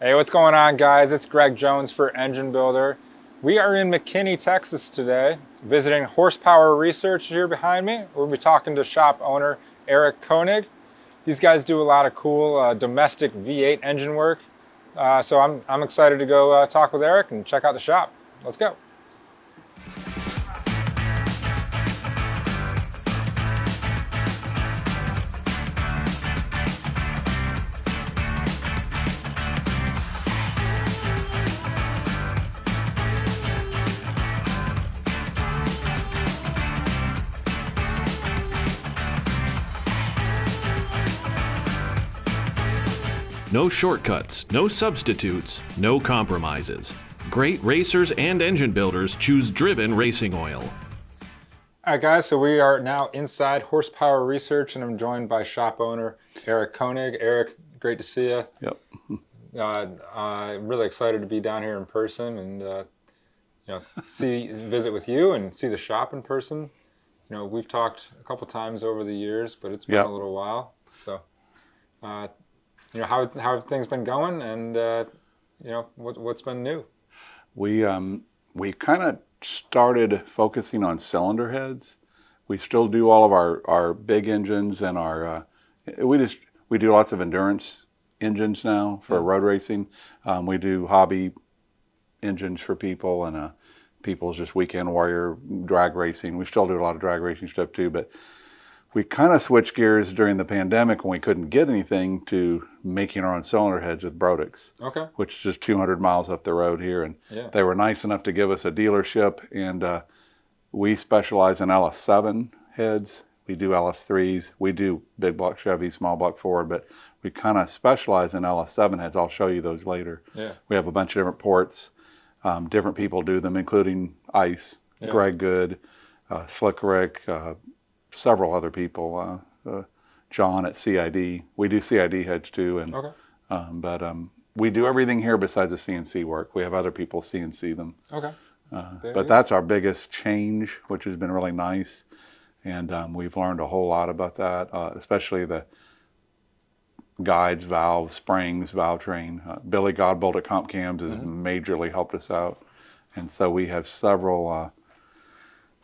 Hey, what's going on, guys? It's Greg Jones for Engine Builder. We are in McKinney, Texas today, visiting HorsePower Research here behind me. We'll be talking to shop owner Erik Koenig. These guys do a lot of cool domestic V8 engine work. So I'm excited to go talk with Erik and check out the shop. Let's go. No shortcuts, no substitutes, no compromises. Great racers and engine builders choose driven racing oil. All right, guys, so we are now inside HorsePower Research, and I'm joined by shop owner Erik Koenig. Erik, great to see you. Yep. I'm really excited to be down here in person and visit with you and see the shop in person. You know, we've talked a couple times over the years, but it's been a little while. So, how have things been going, and what's been new? We kind of started focusing on cylinder heads. We still do all of our big engines and our we do lots of endurance engines now for road racing. We do hobby engines for people and people's just weekend warrior drag racing. We still do a lot of drag racing stuff too, but we kind of switched gears during the pandemic when we couldn't get anything to making our own cylinder heads with Brodix, which is just 200 miles up the road here. And they were nice enough to give us a dealership, and we specialize in LS7 heads. We do LS3s. We do big block Chevy, small block Ford, but we kind of specialize in LS7 heads. I'll show you those later. Yeah. We have a bunch of different ports. Different people do them, including Ice, Greg Good, Slick Rick, several other people, John at CID. We do CID heads too, and but we do everything here besides the CNC work. We have other people CNC them. But that's our biggest change, which has been really nice, and we've learned a whole lot about that, especially the guides, valves, springs, valve train. Billy Godbolt at Comp Cams has majorly helped us out, and so we have several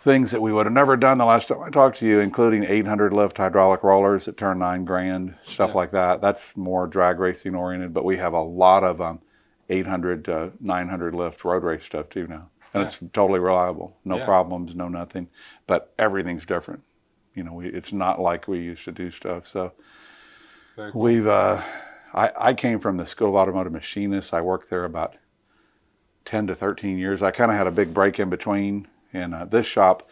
things that we would have never done the last time I talked to you, including 800 lift hydraulic rollers that turn $9 grand, stuff like that. That's more drag racing oriented, but we have a lot of 800 to 900 lift road race stuff too now. And it's totally reliable. No problems, no nothing, but everything's different. You know, it's not like we used to do stuff. So we've, I came from the School of Automotive Machinists. I worked there about 10 to 13 years. I kind of had a big break in between. And this shop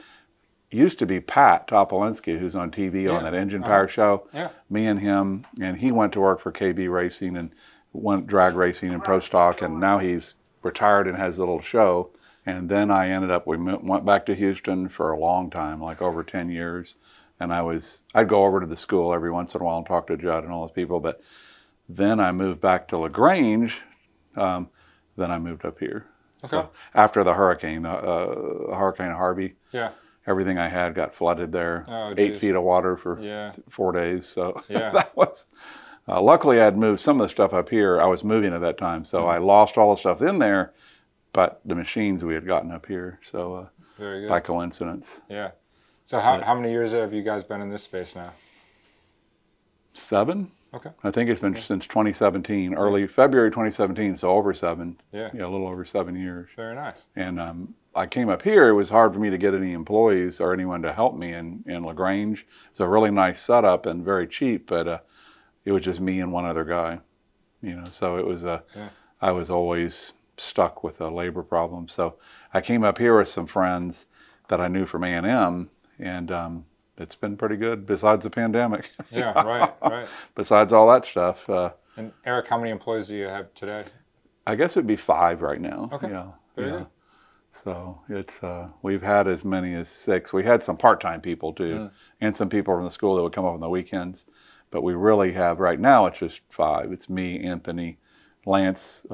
used to be Pat Topolinski, who's on TV on that Engine Power show. Me and him, and he went to work for KB Racing and went drag racing and pro stock, and now he's retired and has a little show. And then I ended up, we went back to Houston for a long time, like over 10 years. And I'd go over to the school every once in a while and talk to Judd and all those people. But then I moved back to LaGrange. Then I moved up here. So after the hurricane, Hurricane Harvey, everything I had got flooded there. 8 feet of water for 4 days. So that was, luckily I had moved some of the stuff up here. I was moving at that time. So I lost all the stuff in there, but the machines we had gotten up here. So very good. By coincidence. Yeah. So how many years have you guys been in this space now? 7. Okay. I think it's been since 2017, early February 2017, so over 7. Yeah, a little over 7 years. Very nice. And I came up here. It was hard for me to get any employees or anyone to help me in LaGrange. It's a really nice setup and very cheap, but it was just me and one other guy. You know, so it was I was always stuck with a labor problem. So I came up here with some friends that I knew from A&M, and it's been pretty good besides the pandemic. Yeah, right. Besides all that stuff. And Erik, how many employees do you have today? I guess it'd be 5 right now. Okay. Very good. So it's we've had as many as 6. We had some part-time people too, and some people from the school that would come up on the weekends. But we really have right now. It's just 5. It's me, Anthony, Lance,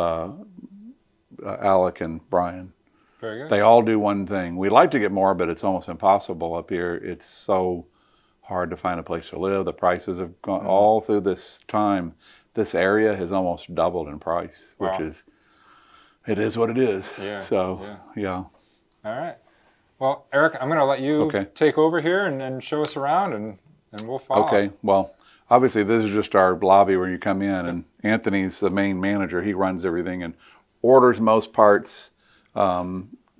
Alec, and Brian. Very good. They all do one thing. We'd like to get more, but it's almost impossible up here. It's so hard to find a place to live. The prices have gone all through this time. this area has almost doubled in price, which Wow. it is what it is. Yeah. So, yeah. All right. Well, Erik, I'm going to let you Okay. take over here and show us around, and we'll follow. Okay. Well, obviously this is just our lobby where you come in, and Anthony's the main manager. He runs everything and orders most parts,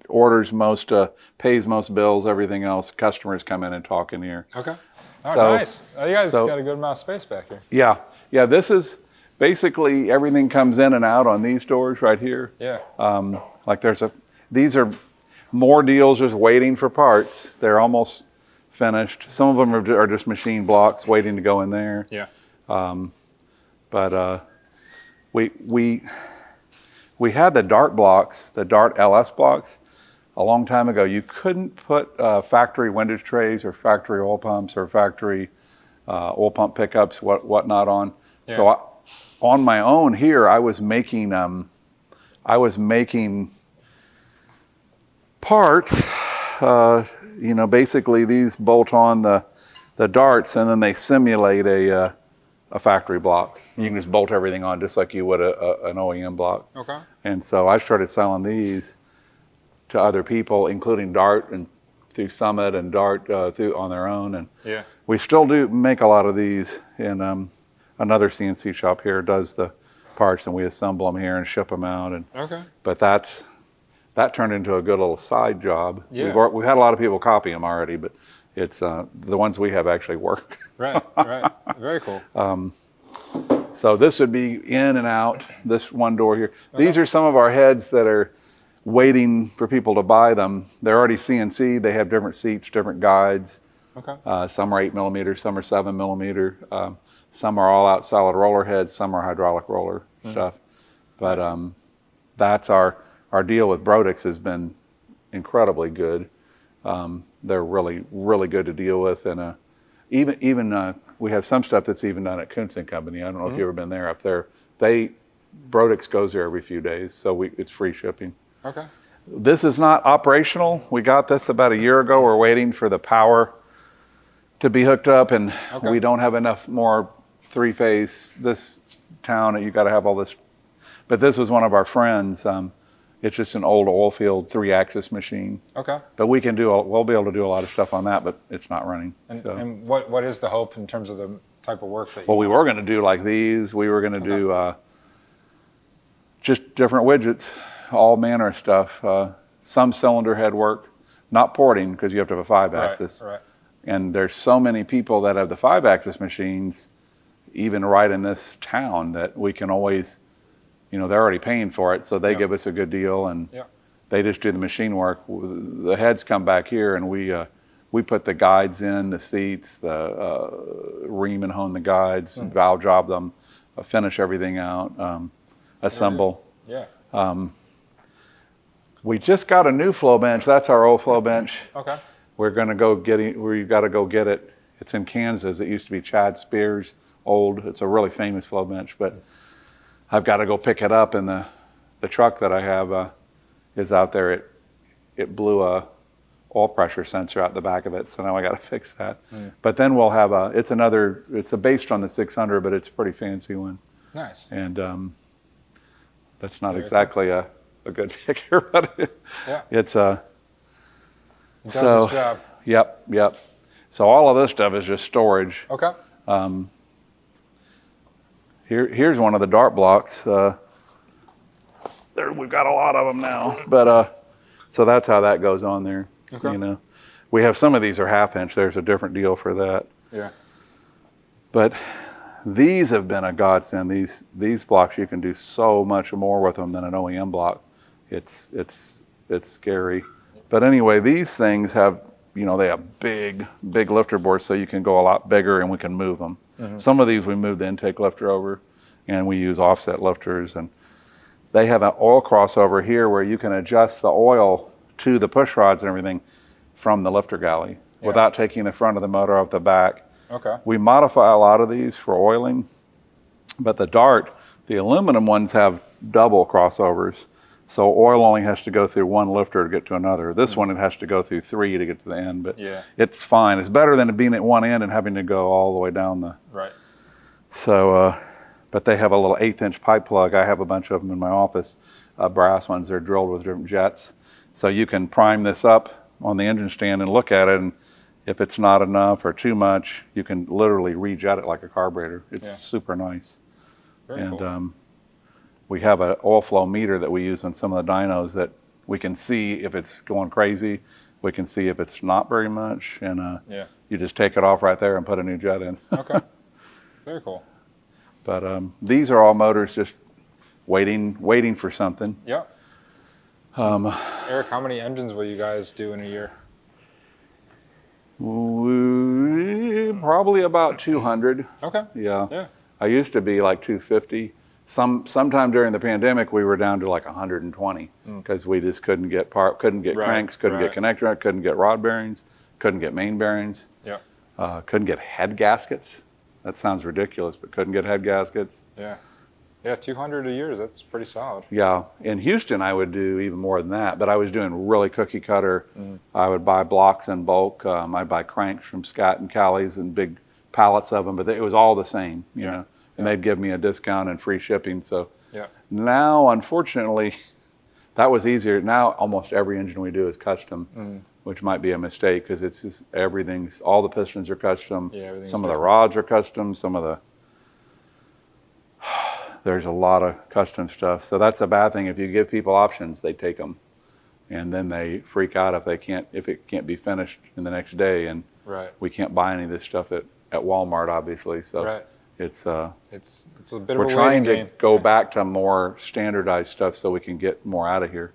orders most, pays most bills, everything else. Customers come in and talk in here. Okay. Oh, So- nice. Oh, you guys so- got a good amount of space back here. Yeah. Yeah. This is basically everything comes in and out on these doors right here. Yeah. Like these are more deals just waiting for parts. They're almost finished. Some of them are just machine blocks waiting to go in there. Yeah. But we had the Dart blocks, the Dart LS blocks, a long time ago. You couldn't put factory windage trays or factory oil pumps or factory oil pump pickups, whatnot on. Yeah. So on my own here, I was making parts. Basically these bolt on the darts, and then they simulate a factory block. You can just bolt everything on just like you would an OEM block. Okay. And so I started selling these to other people, including Dart and through Summit and Dart through on their own. And Yeah. we still do make a lot of these. And another CNC shop here does the parts, and we assemble them here and ship them out. And Okay. but that turned into a good little side job. Yeah. We've had a lot of people copy them already, but it's the ones we have actually work. Right. Right. Very cool. So this would be in and out, this one door here. These are some of our heads that are waiting for people to buy them. They're already CNC. They have different seats, different guides. Okay. Some are 8mm, some are 7mm. Some are all out solid roller heads. Some are hydraulic roller stuff. But that's our deal with Brodix has been incredibly good. They're really, really good to deal with. And even we have some stuff that's even done at Koenig Company. I don't know if you've ever been there up there. Brodix goes there every few days, so it's free shipping. Okay. This is not operational. We got this about a year ago. We're waiting for the power to be hooked up, and we don't have enough more three-phase. This town, you got to have all this. But this was one of our friends. It's just an old oil field 3-axis machine. Okay. But we'll be able to do a lot of stuff on that, but it's not running. And what is the hope in terms of the type of work that you Well, we were going to do like these. We were going to do just different widgets, all manner of stuff. Some cylinder head work, not porting because you have to have a 5-axis. Right. And there's so many people that have the 5-axis machines, even right in this town, that we can always, they're already paying for it, so they give us a good deal, and they just do the machine work. The heads come back here, and we put the guides in, the seats, the ream and hone the guides, valve job them, finish everything out, assemble. Yeah. We just got a new flow bench. That's our old flow bench. Okay. We're going to go get it. We've got to go get it. It's in Kansas. It used to be Chad Spears' old. It's a really famous flow bench, but I've got to go pick it up. And the truck that I have is out there. It blew a oil pressure sensor out the back of it, so now I got to fix that. But then we'll have it's based on the 600, but it's a pretty fancy one. Nice. And that's not exactly a good picture, but it's It does its job. Yep. So all of this stuff is just storage. Okay. Here's one of the Dart blocks. There, we've got a lot of them now, but so that's how that goes on there. Okay. We have some of these are 1/2 inch. There's a different deal for that. Yeah. But these have been a godsend. These blocks, you can do so much more with them than an OEM block. It's scary. But anyway, these things have, they have big lifter boards, so you can go a lot bigger and we can move them. Some of these we move the intake lifter over, and we use offset lifters, and they have an oil crossover here where you can adjust the oil to the push rods and everything from the lifter galley without taking the front of the motor off the back. Okay. We modify a lot of these for oiling, but the Dart, the aluminum ones have double crossovers. So oil only has to go through one lifter to get to another. This one, it has to go through 3 to get to the end, but it's fine. It's better than it being at one end and having to go all the way down the... Right. So, but they have a little 1/8" pipe plug. I have a bunch of them in my office, brass ones. They're drilled with different jets. So you can prime this up on the engine stand and look at it, and if it's not enough or too much, you can literally rejet it like a carburetor. It's super nice. Very cool. We have an oil flow meter that we use on some of the dynos that we can see if it's going crazy. We can see if it's not very much, and you just take it off right there and put a new jet in. Okay. Very cool. But these are all motors just waiting for something. Yeah. Erik, how many engines will you guys do in a year? Probably about 200. Okay. Yeah. I used to be like 250. Sometime during the pandemic, we were down to like 120 because we just couldn't get cranks, couldn't get connector, couldn't get rod bearings, couldn't get main bearings. Yeah. Couldn't get head gaskets. That sounds ridiculous, but couldn't get head gaskets. Yeah. Yeah, 200 a year, that's pretty solid. Yeah. In Houston, I would do even more than that, but I was doing really cookie cutter. I would buy blocks in bulk. I'd buy cranks from Scott and Callie's and big pallets of them, but it was all the same, you know, and they'd give me a discount and free shipping. So now, unfortunately, that was easier. Now, almost every engine we do is custom, which might be a mistake because it's just all the pistons are custom. Yeah, some of the rods are custom, there's a lot of custom stuff. So that's a bad thing. If you give people options, they take them. And then they freak out if it can't be finished in the next day. And we can't buy any of this stuff at Walmart, obviously. So it's a bit of a we're trying to go back to more standardized stuff so we can get more out of here.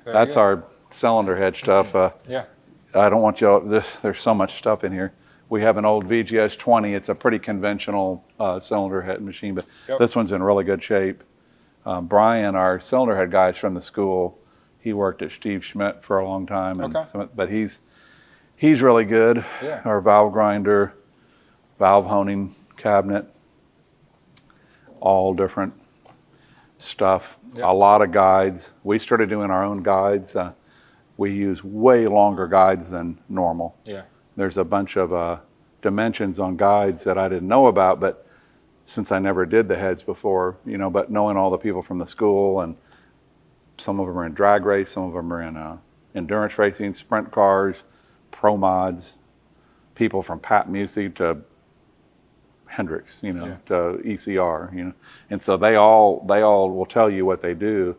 That's our cylinder head stuff. I don't want y'all, there's so much stuff in here. We have an old VGS 20. It's a pretty conventional cylinder head machine, but this one's in really good shape. Brian, our cylinder head guy, is from the school. He worked at Steve Schmidt for a long time, but he's really good. Our valve grinder, valve honing cabinet, all different stuff. A lot of guides. We started doing our own guides. We use way longer guides than normal. There's a bunch of dimensions on guides that I didn't know about, but since I never did the heads before, you know, but knowing all the people from the school, and some of them are in drag race, some of them are in endurance racing, sprint cars, pro mods, people from Pat Music to Hendrix, you know, to ECR, you know, and so they all will tell you what they do.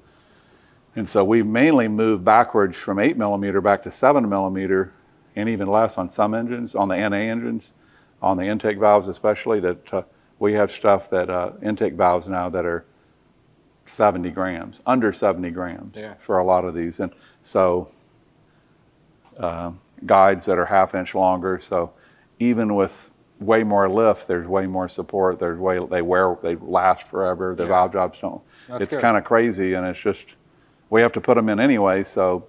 And so we mainly moved backwards from 8mm back to 7mm, and even less on some engines, on the NA engines, on the intake valves especially, that we have stuff that intake valves now that are 70 grams, under 70 grams for a lot of these. And so guides that are 1/2 inch longer. So even with way more lift, there's way more support. They last forever. The valve jobs don't. It's kind of crazy, and it's just, we have to put them in anyway. So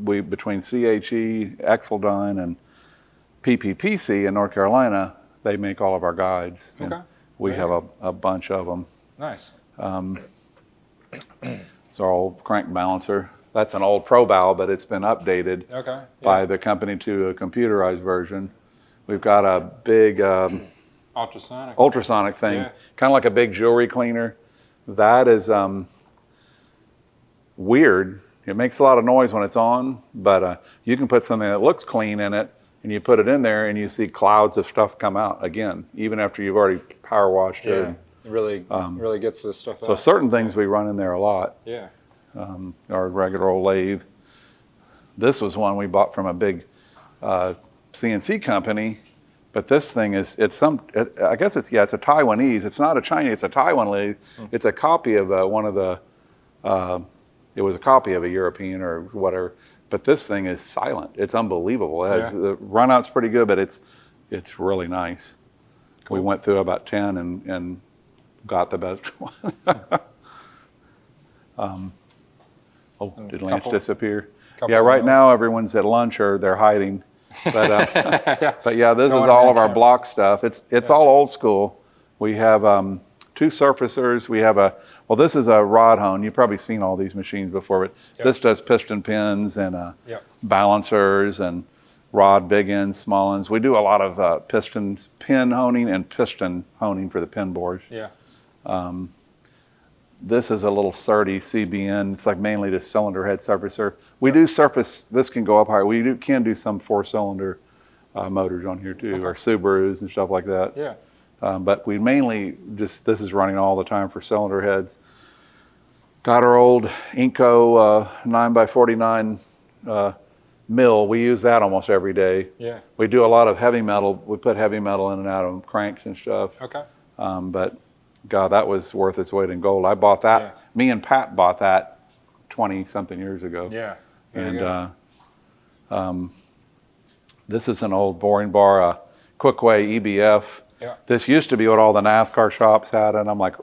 we, between CHE, Exeldine, and PPPC in North Carolina, they make all of our guides. We have a bunch of them. Nice. It's our old crank balancer. That's an old Pro Bow, but it's been updated by the company to a computerized version. We've got a big ultrasonic thing, kind of like a big jewelry cleaner. That is weird. It makes a lot of noise when it's on, but you can put something that looks clean in it, and you put it in there, and you see clouds of stuff come out again, even after you've already power washed it. It really gets this stuff out. So certain things we run in there a lot. Our regular old lathe. This was one we bought from a big CNC company, but this thing is, I guess it's a Taiwanese. It's not a Chinese, it's a Taiwan lathe. It's a copy of one of the, it was a copy of a European or whatever, but this thing is silent. It's unbelievable. It has, the runout's pretty good, but it's really nice. We went through about 10 and got the best one. Did Lance disappear? Right now everyone's at lunch or they're hiding. But but this is all of our block stuff. It's all old school. We have 2 surfacers. We have this is a rod hone. You've probably seen all these machines before, but this does piston pins and balancers, and rod, big ends, small ends. We do a lot of pin honing and piston honing for the pin bores. Yeah. This is a little sturdy CBN. It's like mainly the cylinder head surfacer. We do surface, this can go up higher. Can do some 4-cylinder motors on here too, or Subarus and stuff like that. Yeah. But we mainly this is running all the time for cylinder heads. Got our old Inco 9x49 mill. We use that almost every day. Yeah. We do a lot of heavy metal. We put heavy metal in and out of cranks and stuff. Okay. But God, that was worth its weight in gold. I bought that. Yeah. Me and Pat bought that 20-something years ago. Yeah. And this is an old boring bar, Quickway EBF. Yeah. This used to be what all the NASCAR shops had, and I'm like,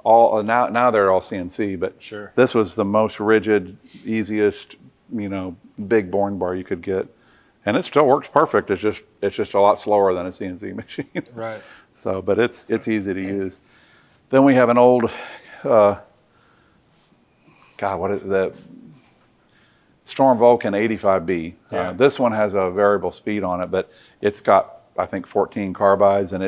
now they're all CNC, but Sure. this was the most rigid, easiest, big boring bar you could get, and it still works perfect. It's just a lot slower than a CNC machine. Right. So, but it's easy to use. Then we have an old, what is the Storm Vulcan 85B. Yeah. This one has a variable speed on it, but it's got, I think, 14 carbides, and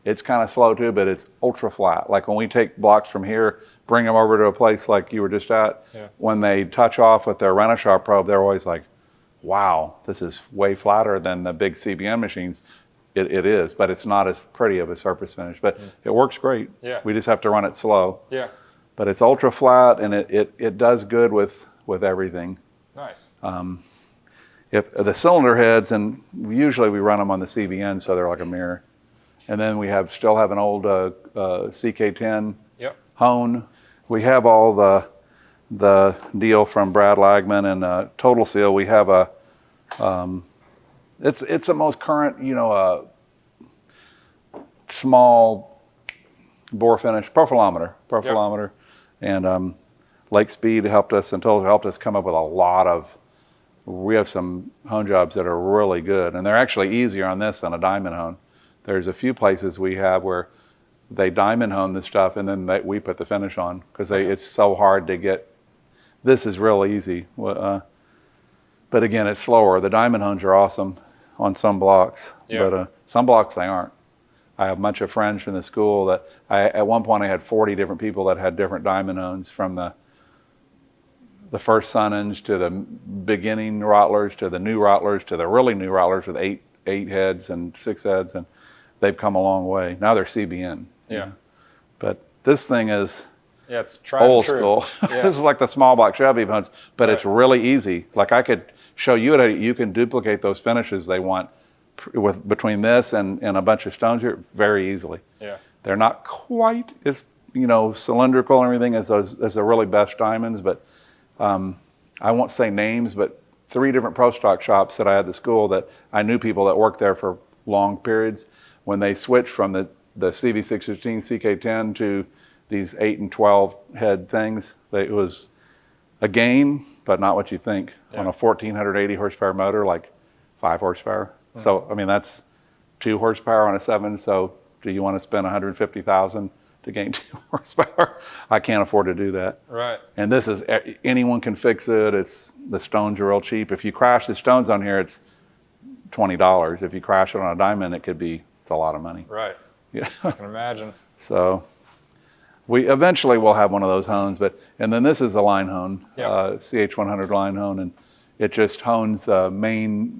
it's kind of slow too, but it's ultra flat. Like when we take blocks from here, bring them over to a place like you were just at, when they touch off with their Renishaw probe, they're always like, wow, this is way flatter than the big CBN machines. It is, but it's not as pretty of a surface finish, but it works great. Yeah. We just have to run it slow. Yeah. But it's ultra flat, and it does good with everything. Nice. If the cylinder heads, and usually we run them on the CBN, so they're like a mirror. And then we still have an old CK10 hone. We have all the deal from Brad Lagman and Total Seal. We have a it's the most current, small bore finish profilometer, and Lake Speed helped us, and Total helped us come up with a lot of. We have some hone jobs that are really good, and they're actually easier on this than a diamond hone. There's a few places we have where they diamond hone the stuff, and then we put the finish on because it's so hard to get. This is real easy, but again, it's slower. The diamond hones are awesome on some blocks, but some blocks they aren't. I have a bunch of friends from the school that at one point I had 40 different people that had different diamond hones, from the first Sunnens to the beginning Rottlers to the new Rottlers to the really new Rottlers with eight heads and 6 heads, and they've come a long way. Now they're CBN. Yeah. But this thing is it's tried and old true. school. Yeah. This is like the small block Chevy hones, but it's really easy. Like I could show you you can duplicate those finishes they want between this and a bunch of stones here very easily. Yeah. They're not quite as cylindrical and everything as the really best diamonds, but I won't say names, but 3 different pro stock shops that I had at the school that I knew people that worked there for long periods. When they switched from the CV615 CK10 to these 8 and 12 head things, it was a gain, but not what you think. On a 1480 horsepower motor, like 5 horsepower. So I mean that's 2 horsepower on a 7. So do you want to spend $150,000 to gain 2 horsepower? I can't afford to do that. Right. And this is, anyone can fix it. The stones are real cheap. If you crash the stones on here, it's $20. If you crash it on a diamond, it's a lot of money. Right. Yeah. I can imagine. So we eventually will have one of those hones, and then this is a line hone, CH100 line hone, and it just hones the main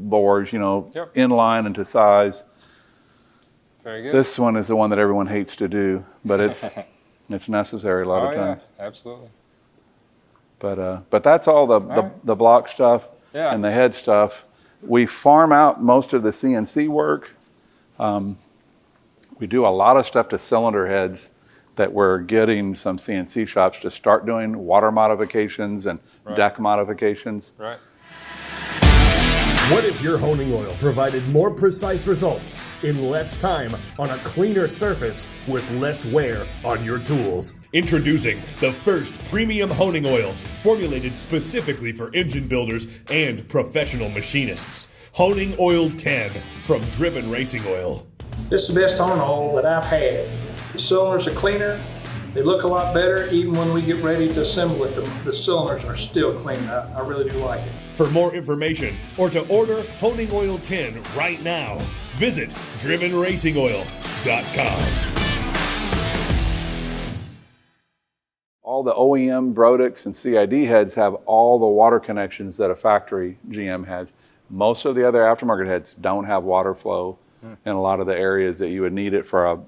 bores, in line and to size. Very good. This one is the one that everyone hates to do, but it's necessary a lot of times. Yeah, absolutely. But that's all the block stuff and the head stuff. We farm out most of the CNC work. We do a lot of stuff to cylinder heads that we're getting some CNC shops to start doing, water modifications and deck modifications. Right. What if your honing oil provided more precise results in less time on a cleaner surface with less wear on your tools? Introducing the first premium honing oil formulated specifically for engine builders and professional machinists. Honing Oil 10 from Driven Racing Oil. This is the best honing oil that I've had. The cylinders are cleaner. They look a lot better. Even when we get ready to assemble it, the cylinders are still clean. I really do like it. For more information or to order Honing Oil 10 right now, visit drivenracingoil.com. All the OEM Brodix and CID heads have all the water connections that a factory GM has. Most of the other aftermarket heads don't have water flow in a lot of the areas that you would need it for a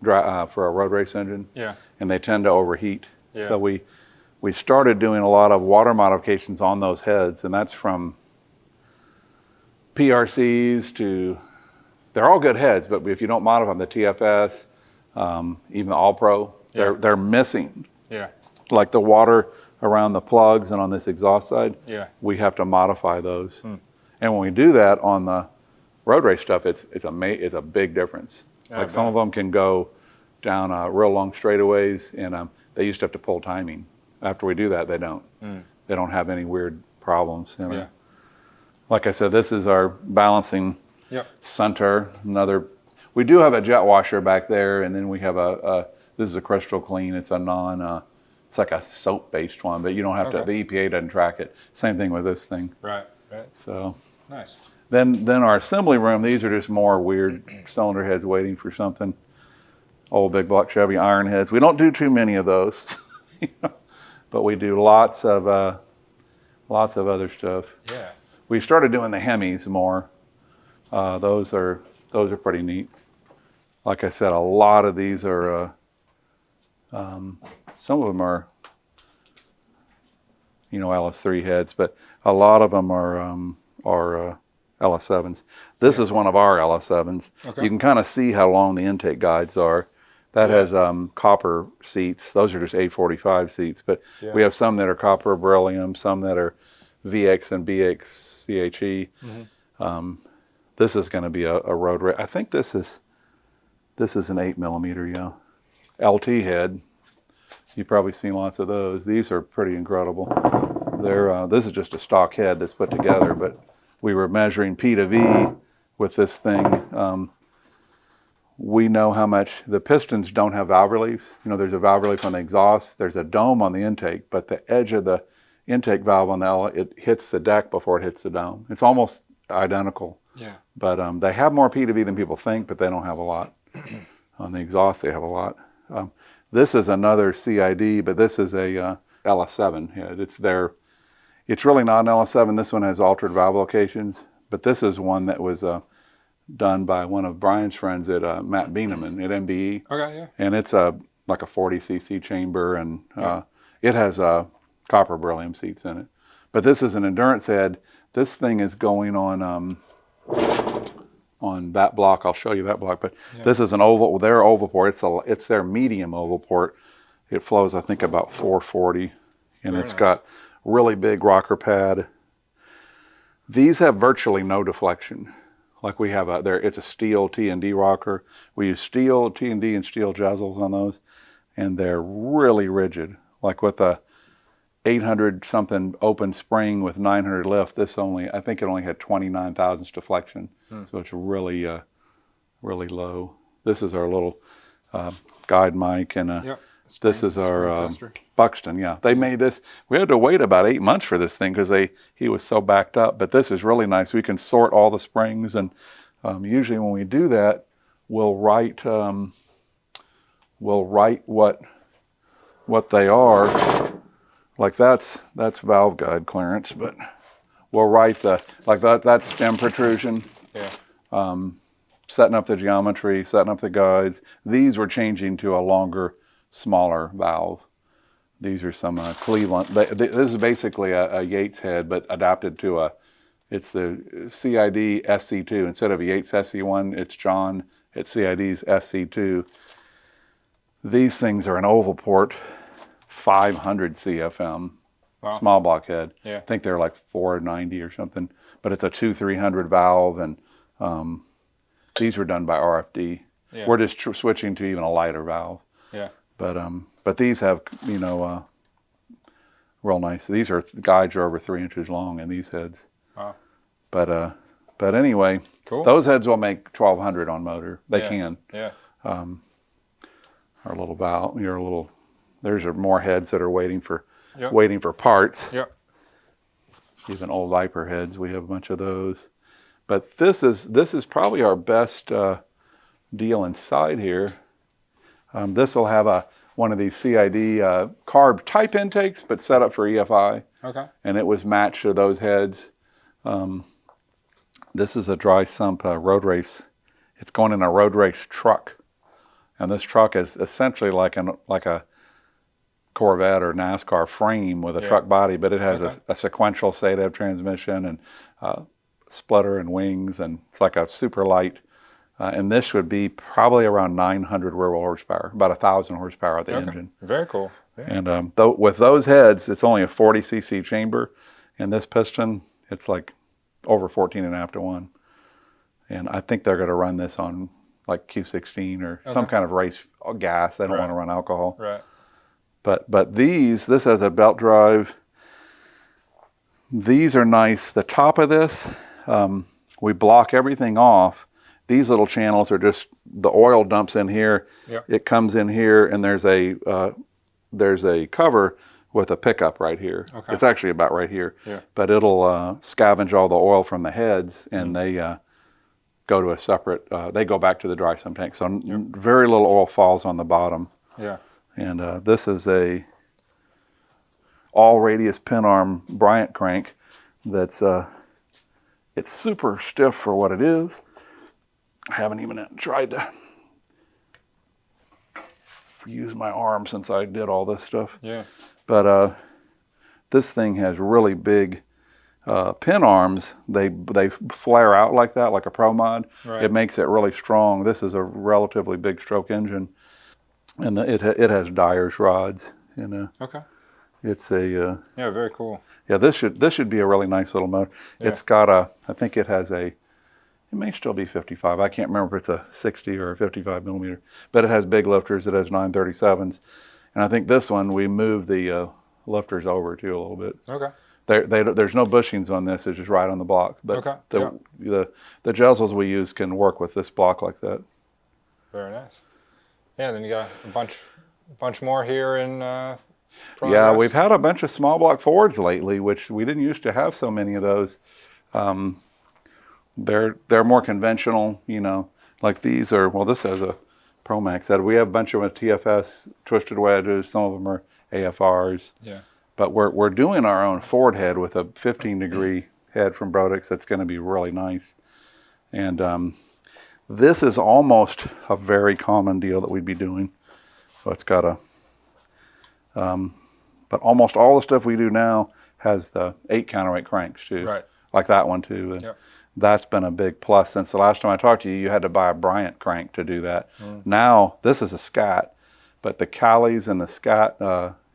road race engine. Yeah. And they tend to overheat. Yeah. So we started doing a lot of water modifications on those heads, and that's from PRCs to, they're all good heads, but if you don't modify them, the TFS, even the All Pro, they're missing. Yeah. Like the water around the plugs and on this exhaust side, Yeah. we have to modify those. And when we do that on the road race stuff, it's a big difference. Like some of them can go down real long straightaways, and they used to have to pull timing. After we do that, they don't. They don't have any weird problems. You know? Like I said, this is our balancing center. We do have a jet washer back there, and then we have this is a Crystal Clean. It's a it's like a soap-based one, but you don't have to, the EPA doesn't track it. Same thing with this thing. Right. So Nice. Then our assembly room, these are just more weird cylinder heads waiting for something. Old big block Chevy iron heads. We don't do too many of those, but we do lots of other stuff. Yeah. We started doing the Hemis more. Those are pretty neat. Like I said, a lot of these are, some of them are, LS3 heads, but a lot of them are LS7s. This is one of our LS7s. Okay. You can kind of see how long the intake guides are. That has copper seats. Those are just A45 seats, but we have some that are copper beryllium, some that are VX and BX CHE. This is going to be a road race. I think this is an 8mm, LT head. You've probably seen lots of those. These are pretty incredible. This is just a stock head that's put together, but we were measuring P to V with this thing. We know how much the pistons don't have valve reliefs. There's a valve relief on the exhaust. There's a dome on the intake, but the edge of the intake valve on it hits the deck before it hits the dome. It's almost identical. Yeah. But they have more P to V than people think, but they don't have a lot. On the exhaust, they have a lot. This is another CID, but this is a LS7 head. It's really not an LS7. This one has altered valve locations, but this is one that was done by one of Brian's friends at Matt Bieneman at MBE. Okay, yeah. And it's like a 40cc chamber, and it has copper beryllium seats in it. But this is an endurance head. This thing is going on that block. I'll show you that block, but this is an oval, their oval port. It's their medium oval port. It flows, I think, about 440, and it's got really big rocker pad. These have virtually no deflection. Like we have it's a steel T&D rocker. We use steel T&D and steel jazzles on those, and they're really rigid. Like with a 800 something open spring with 900 lift, I think it only had 29 thousandths deflection. So it's really, really low. This is our little guide mic, and this is our Buxton. Yeah, they made this. We had to wait about 8 months for this thing because he was so backed up. But this is really nice. We can sort all the springs, and usually when we do that, we'll write what they are. Like that's valve guide clearance, but we'll write that's stem protrusion. Yeah. Setting up the geometry, setting up the guides. These were changing to a longer, smaller valve. These are some Cleveland. This is basically a Yates head, but adapted to it's the CID SC2. Instead of a Yates SC1, it's John at CID's SC2. These things are an oval port, 500 CFM, small block head. Yeah. I think they're like 490 or something, but it's a 2-300 valve, and these were done by RFD. Yeah. We're just switching to even a lighter valve. Yeah. But these have, real nice. These guides are over 3 inches long in these heads. Wow. But anyway, cool. Those heads will make 1200 on motor. They can. Yeah. Our little valve, there's more heads that are waiting for parts. Yep. even old Viper heads. We have a bunch of those. But this is probably our best deal inside here. This will have one of these CID carb type intakes, but set up for EFI. Okay. And it was matched to those heads. This is a dry sump road race. It's going in a road race truck. And this truck is essentially like a Corvette or NASCAR frame with a truck body, but it has a sequential SADEV transmission and splitter and wings, and it's like a super light. And this would be probably around 900 rear wheel horsepower, about 1,000 horsepower at the engine. Very cool. Yeah. And with those heads, it's only a 40 cc chamber, and this piston, it's like over 14.5 to 1. And I think they're going to run this on like Q16 or some kind of race gas. They don't want to run alcohol. Right. But this has a belt drive. These are nice. The top of this, we block everything off. These little channels are just, the oil dumps in here. Yep. It comes in here, and there's a cover with a pickup right here. Okay. It's actually about right here. Yeah. But it'll scavenge all the oil from the heads, and they go to a separate, they go back to the dry sump tank. So very little oil falls on the bottom. Yeah. And this is a all radius pin arm Bryant crank that's, it's super stiff for what it is. I haven't even tried to use my arm since I did all this stuff. Yeah. But this thing has really big pin arms. They flare out like that, like a Pro Mod. Right. It makes it really strong. This is a relatively big stroke engine, and it has Dyer's rods. You know. Okay. It's a yeah, very cool. Yeah, this should be a really nice little motor. Yeah. It's got I think it has it may still be 55. I can't remember if it's a 60 or a 55 millimeter, but it has big lifters. It has 937s, and I think this one we moved the lifters over too a little bit. Okay. There's no bushings on this. It's just right on the block. But the Jezels we use can work with this block like that. Very nice. Yeah, then you got a bunch more here in progress. Yeah, we've had a bunch of small block Fords lately, which we didn't used to have so many of those. They're more conventional, you know, like these are, well, this has a Pro Max head. We have a bunch of them with TFS twisted wedges. Some of them are AFRs. Yeah. But we're doing our own Ford head with a 15-degree head from Brodix that's going to be really nice. And this is almost a very common deal that we'd be doing. So it's got but almost all the stuff we do now has the 8 counterweight cranks too. Right. Like that one too. And that's been a big plus. Since the last time I talked to you, you had to buy a Bryant crank to do that. Now, this is a Scat, but the Callies and the Scat,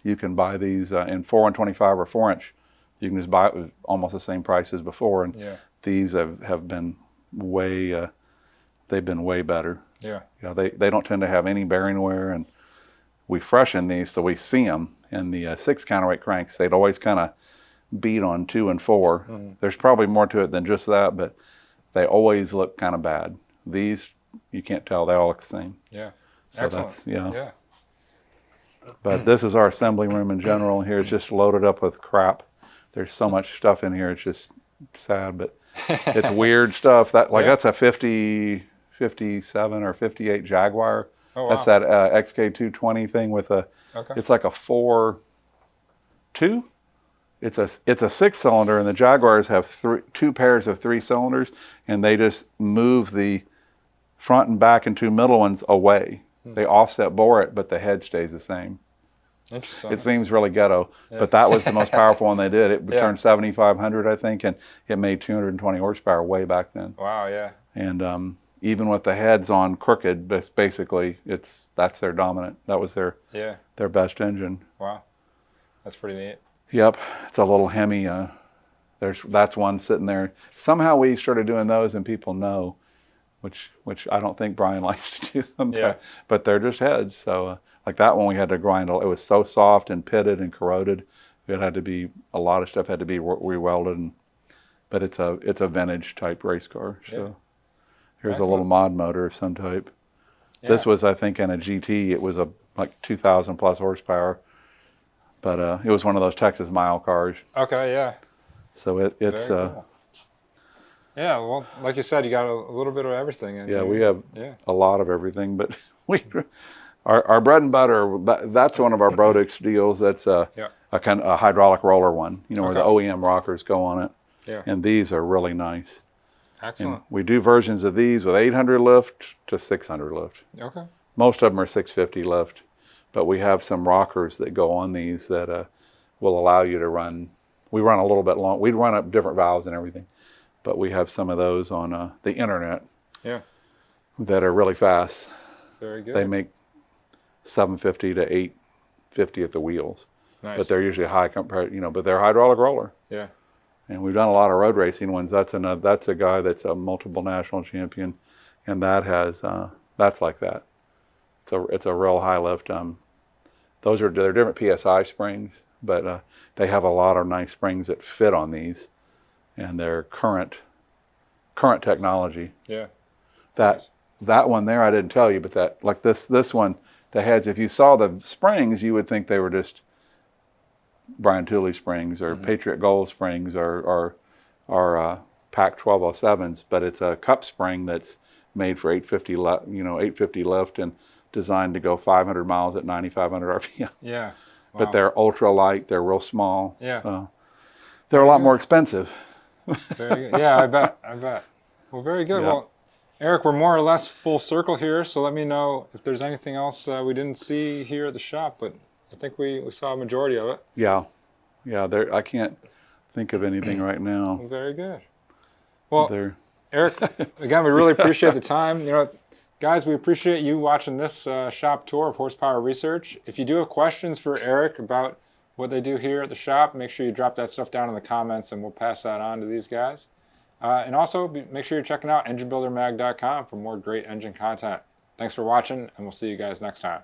you can buy these in 4 and 25 or 4-inch. You can just buy it with almost the same price as before, and these have been way, they've been way better. Yeah. You know, they don't tend to have any bearing wear, and we freshen these so we see them. And the 6 counterweight cranks, they'd always kind of beat on 2 and 4. There's probably more to it than just that, but they always look kind of bad. These, you can't tell, they all look the same. Yeah. So excellent. Yeah. But this is our assembly room in general. Here it's just loaded up with crap. There's so much stuff in here. It's just sad, but it's weird stuff. That's a 50, 57 or 58 Jaguar. Oh, wow. That's that XK220 thing with it's like a 4.2. It's a 6-cylinder, and the Jaguars have 2 pairs of 3 cylinders, and they just move the front and back and 2 middle ones away. They offset bore it, but the head stays the same. Interesting. It seems really ghetto, but that was the most powerful one they did. It turned 7,500, I think, and it made 220 horsepower way back then. Wow, yeah. And even with the heads on crooked, basically, that's their dominant. That was their best engine. Wow, that's pretty neat. Yep, it's a little Hemi. That's one sitting there. Somehow we started doing those, and people know. Which I don't think Brian likes to do them, but they're just heads. So like that one we had to grind. It was so soft and pitted and corroded. It had to be, a lot of stuff had to be re-welded. But it's a vintage type race car. So here's a little mod motor of some type. Yeah. This was, I think, in a GT. It was like 2,000 plus horsepower. But it was one of those Texas mile cars. Okay, yeah. So it's Very cool. Yeah, well, like you said, you got a little bit of everything in yeah, here. we have Yeah. a lot of everything, but our bread and butter, that's one of our Brodix deals. That's Yeah. a hydraulic roller one, you know, where the Okay. OEM rockers go on it. Yeah. And these are really nice. Excellent. And we do versions of these with 800 lift to 600 lift. Okay. Most of them are 650 lift, but we have some rockers that go on these that will allow you to run. We run a little bit long. We run up different valves and everything, but we have some of those on the internet. Yeah. That are really fast. Very good. They make 750 to 850 at the wheels, Nice. but they're usually high compared, you know. But they're hydraulic roller. Yeah. And we've done a lot of road racing ones. That's a guy that's a multiple national champion, and that has that's like that. It's a real high lift. They're different PSI springs, but they have a lot of nice springs that fit on these, and they're current technology. Yeah. That one there I didn't tell you, but that like this one, the heads. If you saw the springs, you would think they were just Brian Tooley springs or Patriot Gold springs or Pac 1207s, but it's a cup spring that's made for 850 lift and designed to go 500 miles at 9,500 RPM. Yeah. But Wow. they're ultra light. They're real small. Yeah. They're a lot more expensive. Very good. Yeah, I bet. Well, very good. Yeah. Well, Erik, we're more or less full circle here, so let me know if there's anything else we didn't see here at the shop, but I think we saw a majority of it. Yeah. There. I can't think of anything right now. Well, very good. Well, They're Erik, again, we really appreciate the time. You know, guys, we appreciate you watching this shop tour of Horsepower Research. If you do have questions for Erik about what they do here at the shop, make sure you drop that stuff down in the comments and we'll pass that on to these guys. And also, make sure you're checking out enginebuildermag.com for more great engine content. Thanks for watching, and we'll see you guys next time.